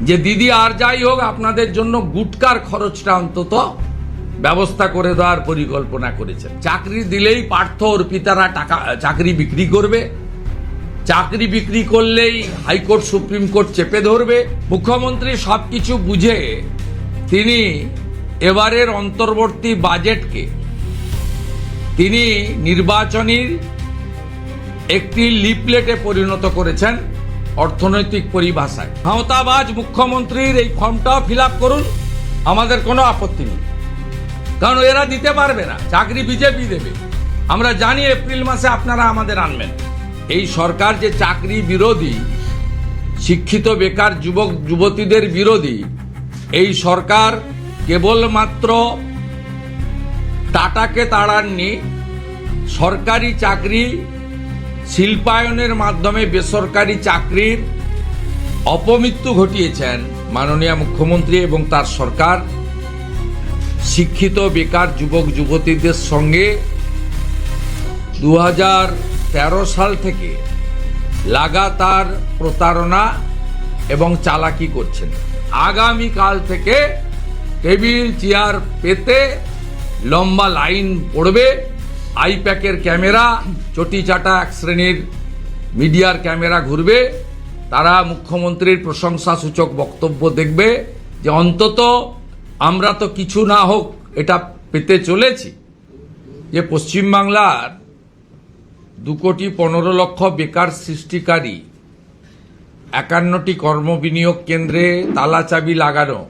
যে দিদি আর যাই হোক আপনাদের জন্য গুটকার খরচটা অন্তত ব্যবস্থা করে দেওয়ার পরিকল্পনা করেছেন। চাকরি দিলেই পার্থ অর্পিতারা টাকা চাকরি বিক্রি করবে, চাকরি বিক্রি করলেই হাইকোর্ট সুপ্রিম কোর্ট চেপে ধরবে। মুখ্যমন্ত্রী সবকিছু বুঝে তিনি এবারের অন্তর্বর্তী বাজেটকে তিনি নির্বাচনীর একটি লিফলেটে পরিণত করেছেন অর্থনৈতিক পরিভাষায়। ক্ষমতাবাজ মুখ্যমন্ত্রীর এই ফর্মটাও ফিল আপ করুন, আমাদের কোনো আপত্তি নেই, কারণ এরা দিতে পারবে না, চাকরি বিজেপি দেবে। আমরা জানি এপ্রিল মাসে আপনারা আমাদের আনবেন। এই সরকার যে চাকরি বিরোধী, শিক্ষিত বেকার যুবক যুবতীদের বিরোধী, এই সরকার কেবলমাত্র টাটাকে তাড়াননি, সরকারি চাকরি শিল্পায়নের মাধ্যমে বেসরকারি চাকরির অপমৃত্যু ঘটিয়েছেন মাননীয় মুখ্যমন্ত্রী এবং তার সরকার। শিক্ষিত বেকার যুবক যুবতীদের সঙ্গে 2013 সাল থেকে লাগাতার প্রতারণা এবং চালাকি করছেন। আগামীকাল থেকে টেবিল চেয়ার পেতে লম্বা লাইন পড়বে, আইপ্যাকের ক্যামেরা, চটি চাটা এক শ্রেণীর মিডিয়ার ক্যামেরা ঘুরবে, তারা মুখ্যমন্ত্রীর প্রশংসাসূচক বক্তব্য দেখবে যে অন্তত আমরা তো কিছু না হোক এটা পেতে চলেছি, যে পশ্চিমবাংলার 2,15,00,000 বেকার সৃষ্টিকারী 51টি কর্মবিনিয়োগ কেন্দ্রে তালা চাবি লাগানো,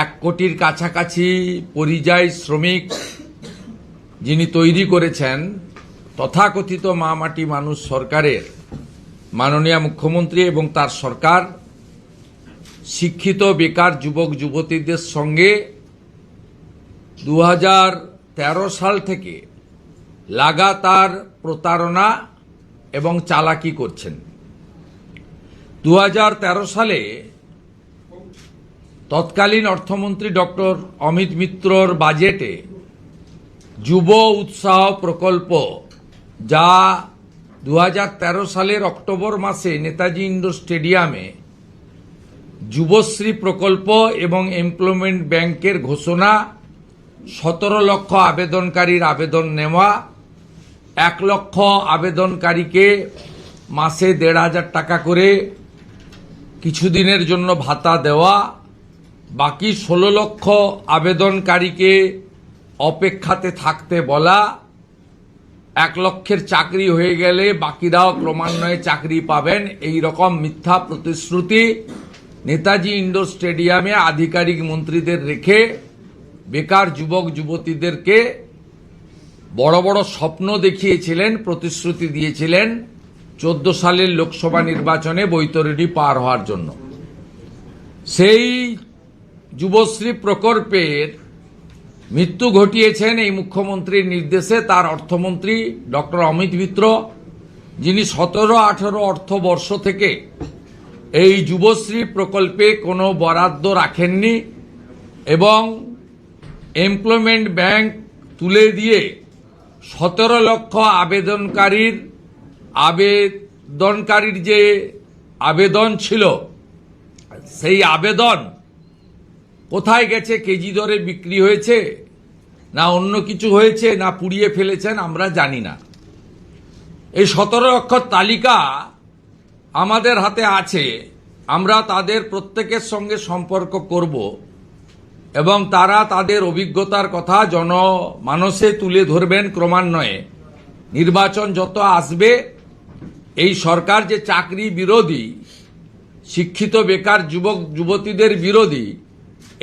1 কোটির কাছাকাছি পরিযায়ী শ্রমিক যিনি তৈরি করেছেন তথাকথিত মা মাটি মানুষ সরকারের মাননীয় মুখ্যমন্ত্রী এবং তার সরকার শিক্ষিত বেকার যুবক যুবতীদের সঙ্গে 2013 সাল থেকে লাগাতার প্রতারণা এবং চালাকি করছেন। 2013 সালে তৎকালীন অর্থমন্ত্রী ডক্টর অমিত মিত্রর বাজেটে যুব উৎসাহ প্রকল্প, যা 2013 সালের অক্টোবর মাসে নেতাজি ইন্ডোর স্টেডিয়ামে যুবশ্রী প্রকল্প এবং এমপ্লয়মেন্ট ব্যাংকের ঘোষণা, 17 লক্ষ আবেদনকারীর আবেদন নেওয়া, 1 লক্ষ আবেদনকারীকে মাসে 1,500 টাকা করে কিছুদিনের জন্য ভাতা দেওয়া, বাকি 16 লক্ষ আবেদনকারীকে অপেক্ষাতে থাকতে বলা, 1 লক্ষের চাকরি হয়ে গেলে বাকিরাও ক্রমান্বয়ে চাকরি পাবেন, এই রকম মিথ্যা প্রতিশ্রুতি নেতাজি ইন্ডোর স্টেডিয়ামে আধিকারিক মন্ত্রীদের রেখে বেকার যুবক যুবতীদেরকে বড় বড় স্বপ্ন দেখিয়েছিলেন, প্রতিশ্রুতি দিয়েছিলেন 14 সালের লোকসভা নির্বাচনে বৈতরণী পার হওয়ার জন্য। সেই যুবশ্রী প্রকল্পের মৃত্যু ঘটিয়েছেন এই মুখ্যমন্ত্রীর নির্দেশে তার অর্থমন্ত্রী ডক্টর অমিত মিত্র, যিনি 17-18 অর্থবর্ষ থেকে এই যুবশ্রী প্রকল্পে কোনো বরাদ্দ রাখেননি এবং এমপ্লয়মেন্ট ব্যাংক তুলে দিয়ে 17 লক্ষ আবেদনকারীর যে আবেদন ছিল, সেই আবেদন কোথায় গেছে, কেজি দরে বিক্রি হয়েছে না অন্য কিছু হয়েছে না পুড়িয়ে ফেলেছেন আমরা জানি না। এই 17 লক্ষ তালিকা আমাদের হাতে আছে, আমরা তাদের প্রত্যেকের সঙ্গে সম্পর্ক করব এবং তারা তাদের অভিজ্ঞতার কথা জনমানসে তুলে ধরবেন ক্রমান্বয়ে। নির্বাচন যত আসবে, এই সরকার যে চাকরি বিরোধী, শিক্ষিত বেকার যুবক যুবতীদের বিরোধী,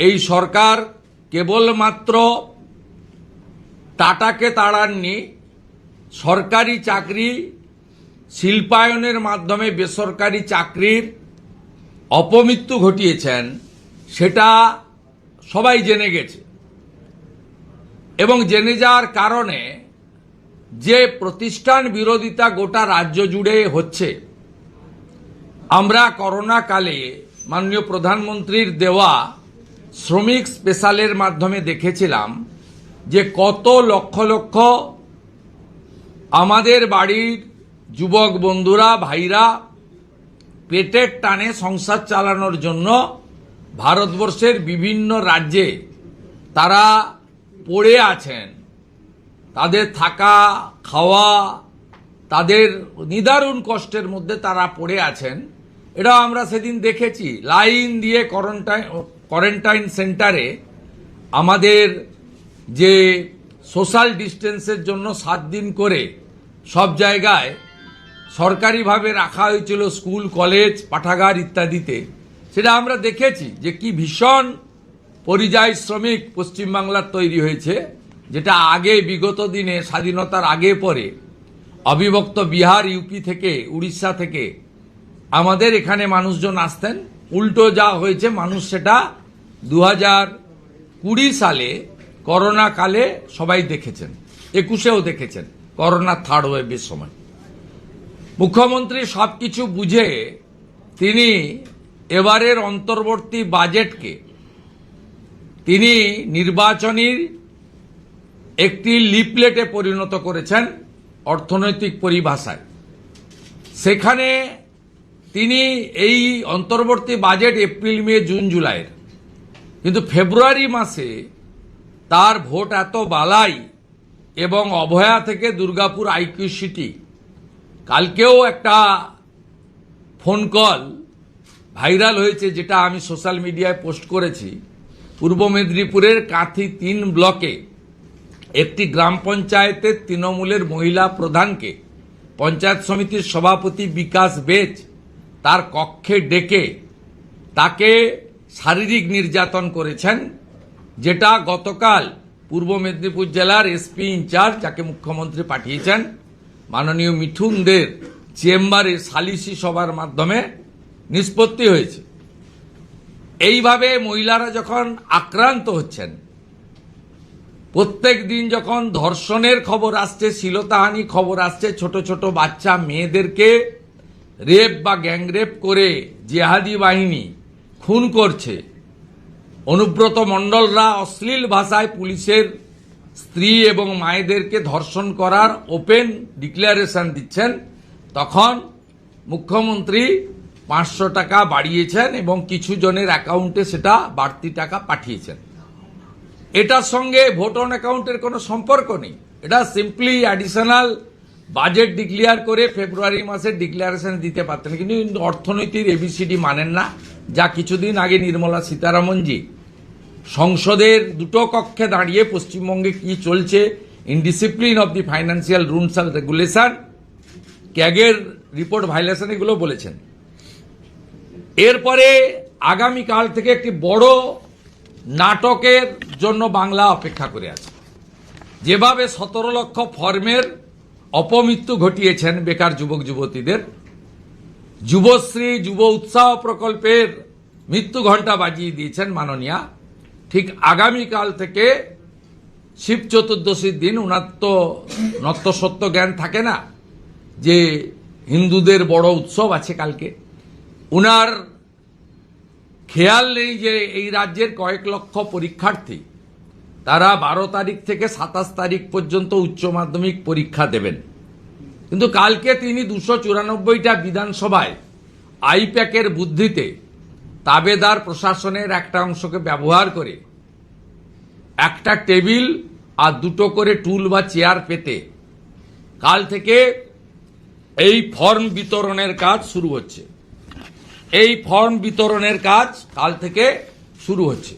এই সরকার কেবলমাত্র টাটাকে তাড়াননি, সরকারি চাকরি শিল্পায়নের মাধ্যমে বেসরকারি চাকরির অপমৃত্যু ঘটিয়েছেন, সেটা সবাই জেনে গেছে। এবং জেনে যাওয়ার কারণে যে প্রতিষ্ঠান বিরোধিতা গোটা রাজ্য জুড়ে হচ্ছে, আমরা করোনা কালে মাননীয় প্রধানমন্ত্রীর দেওয়া শ্রমিক স্পেশালের মাধ্যমে দেখেছিলাম যে কত লক্ষ লক্ষ আমাদের বাড়ির যুবক বন্ধুরা, ভাইরা পেটের টানে সংসার চালানোর জন্য ভারতবর্ষের বিভিন্ন রাজ্যে তারা পড়ে আছেন। তাদের থাকা খাওয়া, তাদের নিদারুণ কষ্টের মধ্যে তারা পড়ে আছেন। এটা আমরা সেদিন দেখেছি। লাইন দিয়ে কোয়ারেন্টাইন সেন্টারে আমাদের যে সোশ্যাল ডিস্টেন্সের জন্য 7 দিন করে সব জায়গায় সরকারিভাবে রাখা হয়েছিল, স্কুল, কলেজ, পাঠাগার ইত্যাদিতে। সেটা আমরা দেখেছি যে কি ভীষণ পরিযায়ী শ্রমিক পশ্চিমবাংলার তৈরি হয়েছে, যেটা আগে বিগত দিনে স্বাধীনতার আগে পরে অবিভক্ত বিহার, ইউপি থেকে, উড়িষ্যা থেকে আমাদের এখানে মানুষজন আসতেন। উল্টো যা হয়েছে, মানুষ সেটা 2020 সালে করোনা কালে সবাই দেখেছেন, 21-এও দেখেছেন, করোনা থার্ড ওয়েভের সময়। মুখ্যমন্ত্রী সবকিছু বুঝে তিনি এবারের অন্তর্বর্তী বাজেটকে তিনি নির্বাচনীর একটি লিফলেটে পরিণত করেছেন অর্থনৈতিক পরিভাষায়। সেখানে তিনি এই অন্তর্বর্তী বাজেট এপ্রিল, মে, জুন, জুলাইয়ের, কিন্তু ফেব্রুয়ারি মাসে তার ভোট এত বালাই এবং অভয়া থেকে দুর্গাপুর আইকিউ সিটি, কালকেও একটা ফোন কল ভাইরাল হয়েছে, যেটা আমি সোশ্যাল মিডিয়ায় পোস্ট করেছি। পূর্ব মেদিনীপুরের কাঁথি 3 ব্লকে একটি গ্রাম পঞ্চায়েতের তৃণমূলের মহিলা প্রধানকে পঞ্চায়েত সমিতির সভাপতি বিকাশ বেচ তার কক্ষে ডেকে তাকে শারীরিক নির্যাতন করেছেন, যেটা গতকাল পূর্ব মেদিনীপুর জেলার এসপি ইনচার্জ, যাকে মুখ্যমন্ত্রী পাঠিয়েছেন, মাননীয় মিঠুন দের চেম্বারে সালিসি সভার মাধ্যমে নিষ্পত্তি হয়েছে। এইভাবে মহিলারা যখন আক্রান্ত হচ্ছেন, প্রত্যেক দিন যখন ধর্ষণের খবর আসছে, শ্লীলতাহানি খবর আসছে, ছোট ছোট বাচ্চা মেয়েদেরকে রেপ বা গ্যাংরেপ করে জিহাদি বাহিনী খুন করছে, অনুব্রত মণ্ডলরা অশ্লীল ভাষায় পুলিশের স্ত্রী এবং মায়েদেরকে ধর্ষণ করার ওপেন ডিক্লারেশন দিচ্ছেন, তখন মুখ্যমন্ত্রী 500 টাকা বাড়িয়েছেন এবং কিছু জনের অ্যাকাউন্টে সেটা বাড়তি টাকা পাঠিয়েছেন। এটার সঙ্গে ভোট অন অ্যাকাউন্টের কোনো সম্পর্ক নেই। এটা সিম্পলি অ্যাডিশনাল বাজেট ডিক্লেয়ার করে ফেব্রুয়ারি মাসে ডিক্লারেশন দিতে পারতেন, কিন্তু অর্থনীতির এবিসিডি মানেন না। যা কিছুদিন আগে নির্মলা সীতারামনজি সংসদের দুটো কক্ষে দাঁড়িয়ে পশ্চিমবঙ্গে কি চলছে, indiscipline of the financial rules and regulation, ক্যাগের রিপোর্ট ভাইলেশন, এগুলো বলেছেন। এরপরে আগামীকাল থেকে একটি বড় নাটকের জন্য বাংলা অপেক্ষা করে আছে। যেভাবে 17 লক্ষ ফর্মের অপমৃত্যু ঘটিয়েছেন বেকার যুবক যুবতীদের, যুবশ্রী যুব উৎসাহ প্রকল্পের মৃত্যু ঘণ্টা বাজিয়ে দিয়েছেন মাননীয়া, ঠিক আগামীকাল থেকে শিব চতুর্দশীর দিন, উনার তো নত্যসত্য জ্ঞান থাকে না যে হিন্দুদের বড় উৎসব আছে কালকে, উনার খেয়াল নেই যে এই রাজ্যের কয়েক লক্ষ পরীক্ষার্থী তারা 12 তারিখ থেকে 27 তারিখ পর্যন্ত উচ্চ মাধ্যমিক পরীক্ষা দেবেন। কিন্তু কালকে তিনি 294টা বিধানসভায় আইপ্যাকের বুদ্ধিতে তাবেদার প্রশাসনের একটা অংশকে ব্যবহার করে একটা টেবিল আর 2টো করে টুল বা চেয়ার পেতে কাল থেকে এই ফর্ম বিতরণের কাজ শুরু হচ্ছে। এই ফর্ম বিতরণের কাজ কাল থেকে শুরু হচ্ছে।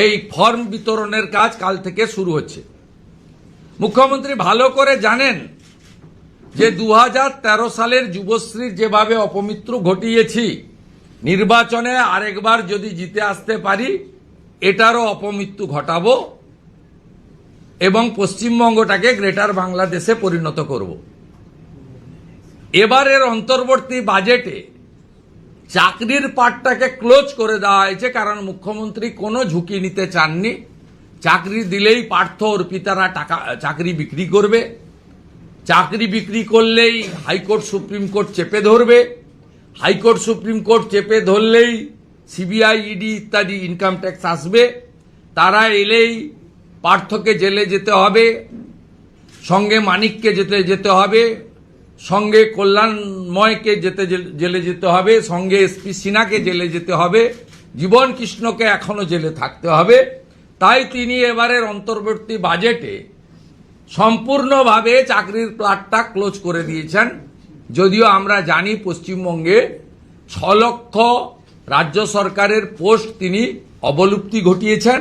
এই ফর্ম বিতরণের কাজ কাল থেকে শুরু হচ্ছে। মুখ্যমন্ত্রী ভালো করে জানেন যে 2013 সালের যুবশ্রীর যেভাবে অপমৃত্যু ঘটিয়েছি, নির্বাচনে আরেকবার যদি জিতে আসতে পারি এটারও অপমৃত্যু ঘটাবো এবং পশ্চিমবঙ্গটাকে গ্রেটার বাংলাদেশে পরিণত করব। এবারের অন্তর্বর্তী বাজেটে চাকরির পাটটাকে ক্লোজ করে দেওয়া হয়েছে, কারণ মুখ্যমন্ত্রী কোনো ঝুঁকি নিতে চাননি। চাকরি দিলেই পার্থ অর্পিতারা চাকরি বিক্রি করবে, চাকরি বিক্রি করলেই হাইকোর্ট সুপ্রিম কোর্ট চেপে ধরবে, হাইকোর্ট সুপ্রিম কোর্ট চেপে ধরলেই সিবিআই, ইডি ইত্যাদি ইনকাম ট্যাক্স আসবে, তারা এলেই পার্থকে জেলে যেতে হবে, সঙ্গে মানিককে যেতে হবে, সঙ্গে কল্যাণময়কে জেলে যেতে হবে, সঙ্গে এসপি সিনহাকে জেলে যেতে হবে, জীবন কৃষ্ণকে এখনো জেলে থাকতে হবে। তাই তিনি এবারের অন্তর্বর্তী বাজেটে সম্পূর্ণভাবে চাকরির প্লাটটা ক্লোজ করে দিয়েছেন। যদিও আমরা জানি পশ্চিমবঙ্গে 6 লক্ষ রাজ্য সরকারের পোস্ট তিনি অবলুপ্তি ঘটিয়েছেন,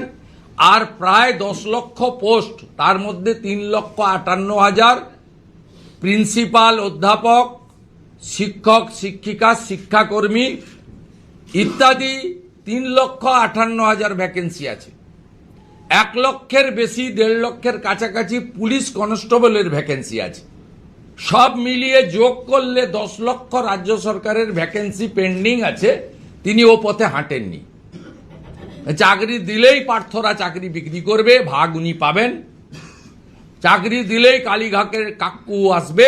আর প্রায় 10 লক্ষ পোস্ট, তার মধ্যে 3,58,000 প্রিন্সিপাল, অধ্যাপক, শিক্ষক, শিক্ষিকা, শিক্ষাকর্মী ইত্যাদি 3,58,000 ভ্যাকেন্সি আছে। 1 লক্ষের বেশি, 1.5 লক্ষের কাছাকাছি পুলিশ কনস্টেবলের ভ্যাকেন্সি আছে। সব মিলিয়ে যোগ করলে 10 লক্ষ রাজ্য সরকারের ভ্যাকেন্সি পেন্ডিং আছে। তিনি ও পথে হাঁটেননি। চাকরি দিলেই পার্থরা চাকরি বিক্রি করবে, ভাগ উনি পাবেন। চাকরি দিলেই কালীঘাটের কাকু আসবে,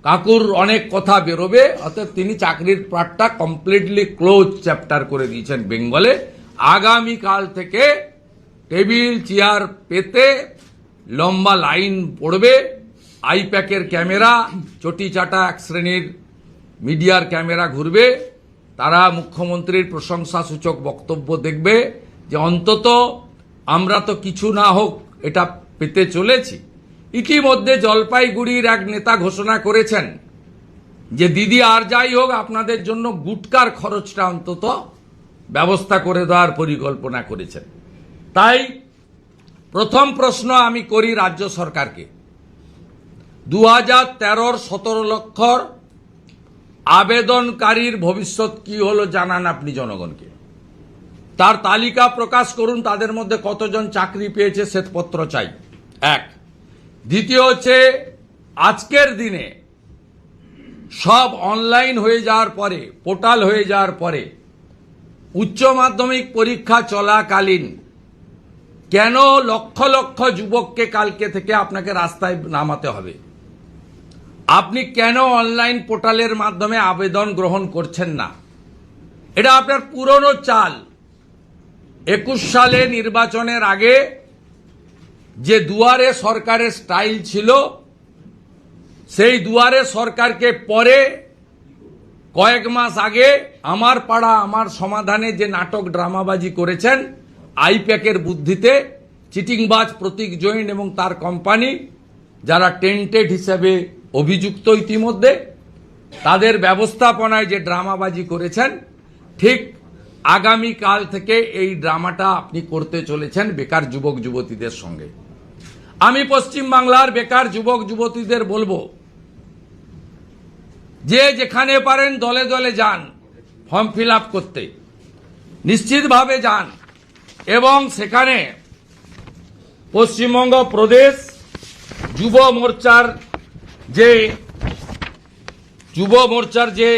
কাকুর অনেক কথা বেরোবে। অর্থাৎ তিনি চাকরির পার্টটা কমপ্লিটলি ক্লোজ চ্যাপ্টার করে দিয়েছেন বেঙ্গলে। আগামীকাল থেকে টেবিল চেয়ার পেতে লম্বা লাইন পড়বে, আইপ্যাকের ক্যামেরা, চটি চাটা এক শ্রেণীর মিডিয়ার ক্যামেরা ঘুরবে। তারা মুখ্যমন্ত্রীর প্রশংসাসূচক বক্তব্য দেখবে যে অন্তত আমরা তো কিছু না হোক এটা পেতে চলেছি। ইতিমধ্যে জলপাইগুড়ির এক নেতা ঘোষণা করেছেন যে দিদি আর যাই হোক আপনাদের জন্য গুটকার খরচটা অন্তত ব্যবস্থা করে দেওয়ার পরিকল্পনা করেছেন। তাই প্রথম প্রশ্ন আমি করি রাজ্য সরকারকে, 2013-র 17 লক্ষর আবেদনকারীর ভবিষ্যৎ কি হলো জানান আপনি জনগণকে। তার তালিকা প্রকাশ করুন, তাদের মধ্যে কতজন চাকরি পেয়েছে শ্বেতপত্র চাই। এক। দ্বিতীয় হচ্ছে, আজকের দিনে সব অনলাইন হয়ে যাওয়ার পরে, পোর্টাল হয়ে যাওয়ার পরে, উচ্চ মাধ্যমিক পরীক্ষা চলাকালীন কেন লক্ষ লক্ষ যুবককে কালকে থেকে আপনাকে রাস্তায় নামাতে হবে? আপনি কেন অনলাইন পোর্টালের মাধ্যমে আবেদন গ্রহণ করছেন না? এটা আপনার পুরনো চাল। 21 সালে নির্বাচনের আগে যে দুয়ারে সরকারের স্টাইল ছিল, সেই দুয়ারে সরকারকে পরে কয়েক মাস আগে আমার পাড়া আমার সমাধানে যে নাটক ড্রামাবাজি করেছেন আইপ্যাকের বুদ্ধিতে, চিটিংবাজ প্রতীক জৈন এবং তার কোম্পানি, যারা টেন্টেড হিসেবে অভিযুক্ত ইতিমধ্যে, তাদের ব্যবস্থাপনায় যে ড্রামাবাজি করেছেন, ঠিক আগামীকাল থেকে এই ড্রামাটা আপনি করতে চলেছেন বেকার যুবক যুবতীদের সঙ্গে। আমি পশ্চিমবাংলার বেকার যুবক যুবতীদের বলবো যে যেখানে পারেন দলে দলে যান ফর্ম ফিল আপ করতে, নিশ্চিতভাবে যান এবং সেখানে পশ্চিমবঙ্গ প্রদেশ যুব মোর্চার যে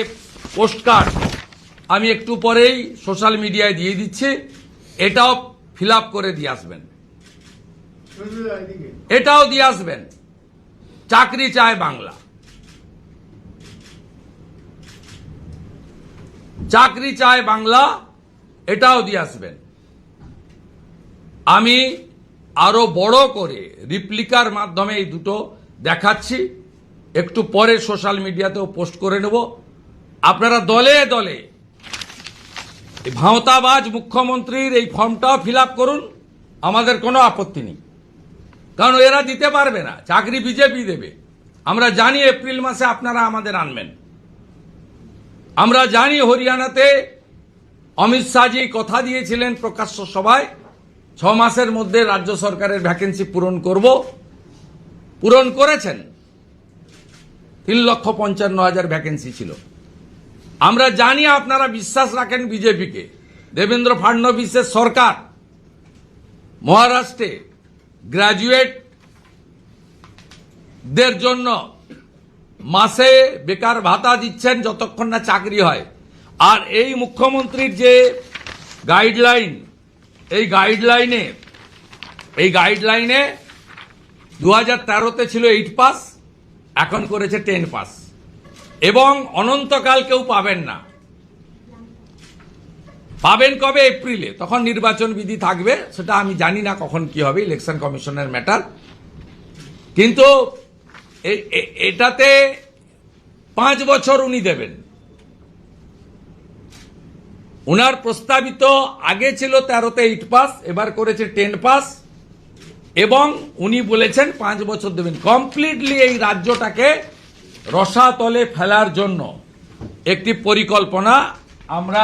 পোস্টকার্ড আমি একটু পরেই সোশ্যাল মিডিয়ায় দিয়ে দিচ্ছি, এটাও ফিল আপ করে দিয়ে আসবেন, এটাও দিয়ে আসবেন। চাকরি চায় বাংলা, চাকরি চায় বাংলা, এটাও দিয়ে আসবেন। আমি আরো বড় করে রিপ্লিকার মাধ্যমে এই দুটো দেখাচ্ছি, একটু পরে সোশ্যাল মিডিয়াতেও পোস্ট করে নেব। আপনারা দলে দলে ভাঁওতাবাজ মুখ্যমন্ত্রীর এই ফর্মটাও ফিল আপ করুন, আমাদের কোনো আপত্তি নেই। কারণ এরা দিতে পারবে না, চাকরি বিজেপি দেবে। আমরা জানি এপ্রিল মাসে আপনারা আমাদের আনবেন। আমরা জানি হরিয়ানাতে অমিত শাহজি কথা দিয়েছিলেন প্রকাশ্য সভায় 6 মাসের মধ্যে রাজ্য সরকারের ভ্যাকেন্সি পূরণ করব, পূরণ করেছেন। 3,55,000 ভ্যাকেন্সি ছিল। আমরা জানি আপনারা বিশ্বাস রাখেন বিজেপিকে। দেবেন্দ্র ফাডনবিসের সরকার মহারাষ্ট্রে গ্র্যাজুয়েটদের জন্য মাসে বেকার ভাতা দিচ্ছেন যতক্ষণ না চাকরি হয়। আর এই মুখ্যমন্ত্রীর যে গাইডলাইন, এই গাইডলাইনে 2013-তে ছিল 8 পাস, এখন করেছে 10 পাস, এবং অনন্তকাল কেউ পাবেন না। পাবেন কবে? এপ্রিলে, তখন নির্বাচন বিধি থাকবে, সেটা আমি জানি না কখন কি হবে, ইলেকশন কমিশনের ম্যাটার। কিন্তু এটাতে 5 বছর উনি দেবেন। উনার প্রস্তাবিত আগে ছিল 13তে 8 পাস, এবার করেছে 10 পাস, এবং উনি বলেছেন 5 বছর দেবেন। কমপ্লিটলি এই রাজ্যটাকে রসাতলে ফেলার জন্য একটি পরিকল্পনা আমরা